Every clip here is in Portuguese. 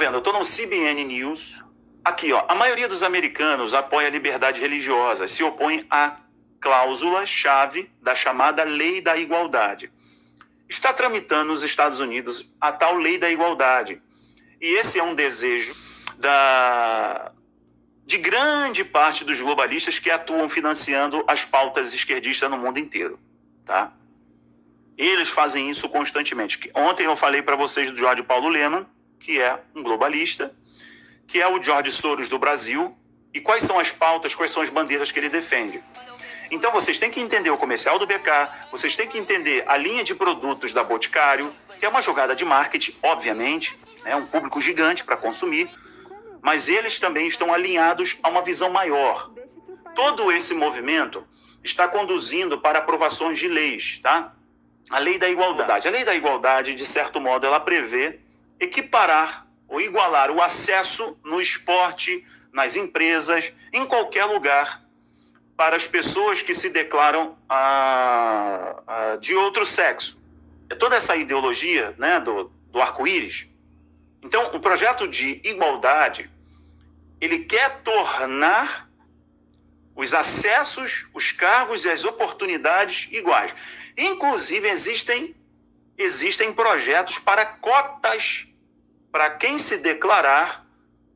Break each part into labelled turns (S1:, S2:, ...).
S1: vendo, eu estou no CBN News. Aqui, ó, a maioria dos americanos apoia a liberdade religiosa, se opõe à cláusula-chave da chamada Lei da Igualdade. Está tramitando nos Estados Unidos a tal Lei da Igualdade. E esse é um desejo de grande parte dos globalistas que atuam financiando as pautas esquerdistas no mundo inteiro, tá? Eles fazem isso constantemente. Ontem eu falei para vocês do Jorge Paulo Lemann, que é um globalista, que é o George Soros do Brasil, e quais são as pautas, quais são as bandeiras que ele defende. Então vocês têm que entender o comercial do BK, vocês têm que entender a linha de produtos da Boticário, que é uma jogada de marketing, obviamente, né, um público gigante para consumir, mas eles também estão alinhados a uma visão maior. Todo esse movimento está conduzindo para aprovações de leis, tá? A Lei da Igualdade. A Lei da Igualdade, de certo modo, ela prevê equiparar ou igualar o acesso no esporte, nas empresas, em qualquer lugar, para as pessoas que se declaram de outro sexo. É toda essa ideologia, né, do arco-íris. Então, o projeto de igualdade, ele quer tornar os acessos, os cargos e as oportunidades iguais. Inclusive, existem projetos para cotas para quem se declarar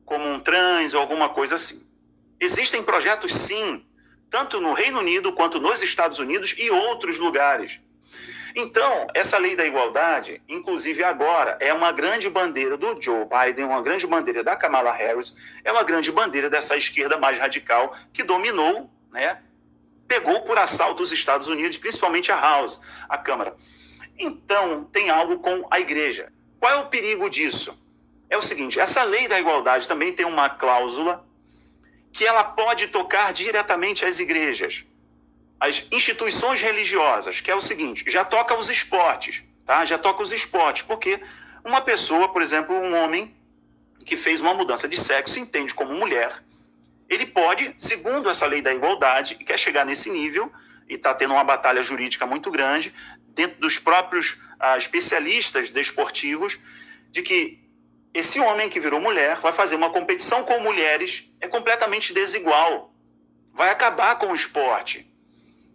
S1: como um trans ou alguma coisa assim. Existem projetos, sim, tanto no Reino Unido quanto nos Estados Unidos e outros lugares. Então, essa lei da igualdade, inclusive agora, é uma grande bandeira do Joe Biden, uma grande bandeira da Kamala Harris, é uma grande bandeira dessa esquerda mais radical que dominou, né, pegou por assalto os Estados Unidos, principalmente a House, a Câmara. Então, tem algo com a igreja. Qual é o perigo disso? É o seguinte, essa lei da igualdade também tem uma cláusula que ela pode tocar diretamente às igrejas, às instituições religiosas, que é o seguinte, já toca os esportes, tá? Já toca os esportes, porque uma pessoa, por exemplo, um homem que fez uma mudança de sexo, se entende como mulher, ele pode, segundo essa lei da igualdade, e quer chegar nesse nível, e está tendo uma batalha jurídica muito grande, dentro dos próprios especialistas desportivos, de que esse homem que virou mulher vai fazer uma competição com mulheres, é completamente desigual. Vai acabar com o esporte.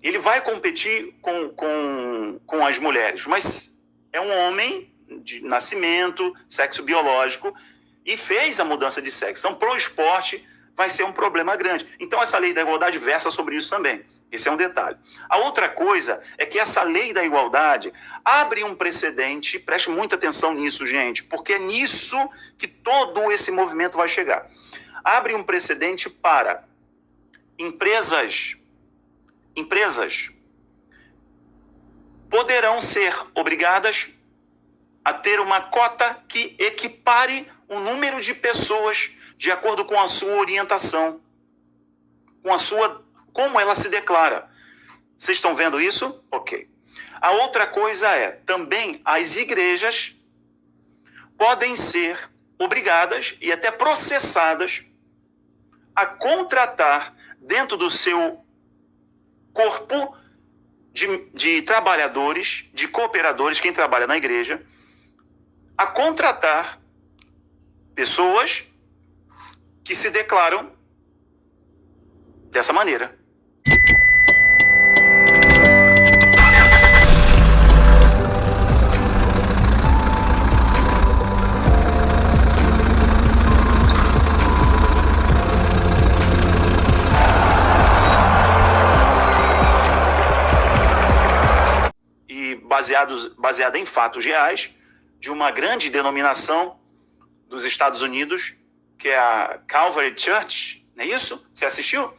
S1: Ele vai competir com as mulheres, mas é um homem de nascimento, sexo biológico, e fez a mudança de sexo. Então, pro esporte, vai ser um problema grande. Então, essa lei da igualdade versa sobre isso também. Esse é um detalhe. A outra coisa é que essa lei da igualdade abre um precedente, preste muita atenção nisso, gente, porque é nisso que todo esse movimento vai chegar. Abre um precedente para empresas poderão ser obrigadas a ter uma cota que equipare o número de pessoas de acordo com a sua orientação, como ela se declara. Vocês estão vendo isso? Ok. A outra coisa é, também as igrejas podem ser obrigadas e até processadas a contratar dentro do seu corpo de trabalhadores, de cooperadores, quem trabalha na igreja, a contratar pessoas que se declaram dessa maneira. E baseado em fatos reais de uma grande denominação dos Estados Unidos, que é a Calvary Church, não é isso? Você assistiu?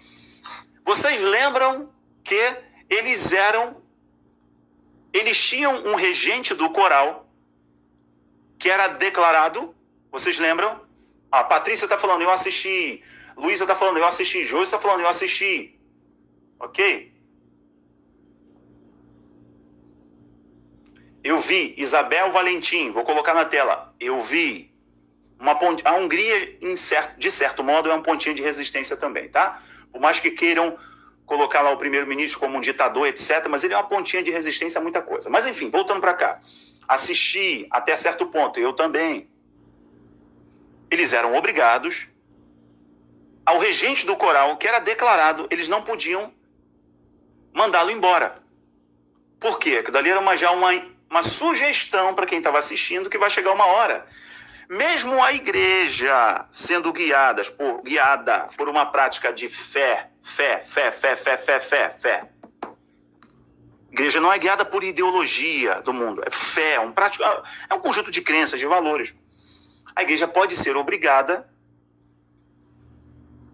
S1: Vocês lembram que eles tinham um regente do coral que era declarado, vocês lembram? A Patrícia está falando, eu assisti. Luísa está falando, eu assisti. Joyce está falando, eu assisti. Ok? Eu vi. Isabel Valentim, vou colocar na tela. Eu vi. A Hungria, de certo modo, é um pontinho de resistência também, tá? Por mais que queiram colocar lá o primeiro-ministro como um ditador, etc., mas ele é uma pontinha de resistência a muita coisa. Mas, enfim, voltando para cá. Assisti até certo ponto, eu também. eles eram obrigados, ao regente do coral, que era declarado, eles não podiam mandá-lo embora. Por quê? Porque dali era já uma sugestão para quem estava assistindo que vai chegar uma hora. Mesmo a igreja sendo guiada por uma prática de fé. A igreja não é guiada por ideologia do mundo, é fé, é um conjunto de crenças, de valores. A igreja pode ser obrigada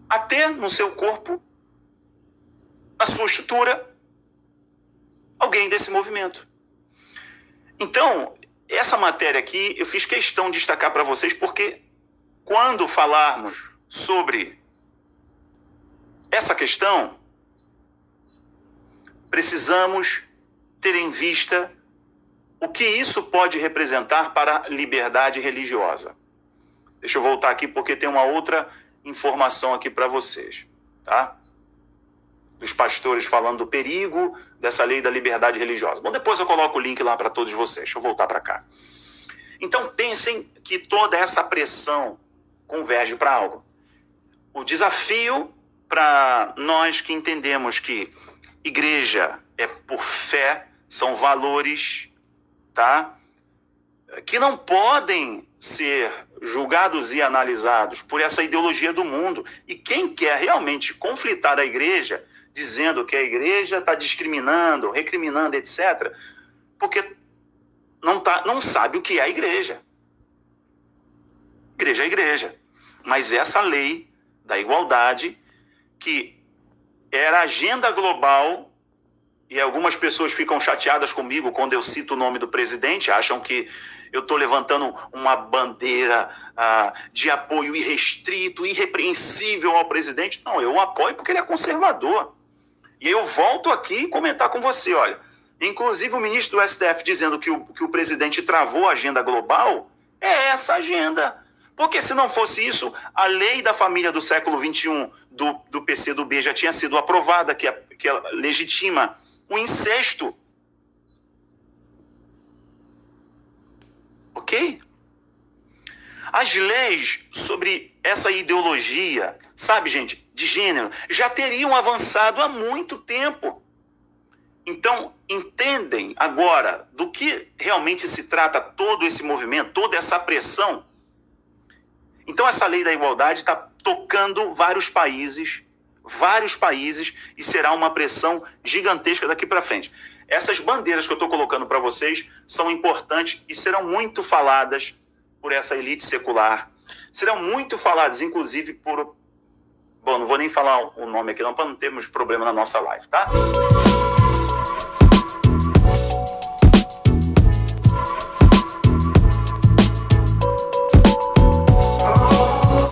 S1: a ter no seu corpo, na sua estrutura, alguém desse movimento. Então, essa matéria aqui eu fiz questão de destacar para vocês, porque quando falarmos sobre essa questão, precisamos ter em vista o que isso pode representar para a liberdade religiosa. Deixa eu voltar aqui porque tem uma outra informação aqui para vocês, tá? Dos pastores falando do perigo dessa lei da liberdade religiosa. Bom, depois eu coloco o link lá para todos vocês. Deixa eu voltar para cá. Então, pensem que toda essa pressão converge para algo. O desafio para nós que entendemos que igreja é por fé, são valores, tá? Que não podem ser julgados e analisados por essa ideologia do mundo. E quem quer realmente conflitar a igreja, dizendo que a igreja está discriminando, recriminando, etc., porque não sabe o que é a igreja. Igreja é igreja. Mas essa lei da igualdade, que era agenda global, e algumas pessoas ficam chateadas comigo quando eu cito o nome do presidente, acham que eu estou levantando uma bandeira de apoio irrestrito, irrepreensível ao presidente. Não, eu o apoio porque ele é conservador. E eu volto aqui comentar com você, olha, inclusive o ministro do STF dizendo que o presidente travou a agenda global, é essa agenda. Porque se não fosse isso, a lei da família do século XXI do PCdoB já tinha sido aprovada, que legitima o incesto. Ok? As leis sobre essa ideologia, sabe, gente, de gênero, já teriam avançado há muito tempo. Então, entendem agora do que realmente se trata todo esse movimento, toda essa pressão? Então, essa lei da igualdade está tocando vários países, e será uma pressão gigantesca daqui para frente. Essas bandeiras que eu estou colocando para vocês são importantes e serão muito faladas por essa elite secular. Serão muito faladas, inclusive, por... Bom, não vou nem falar o nome aqui não, para não termos problema na nossa live, tá?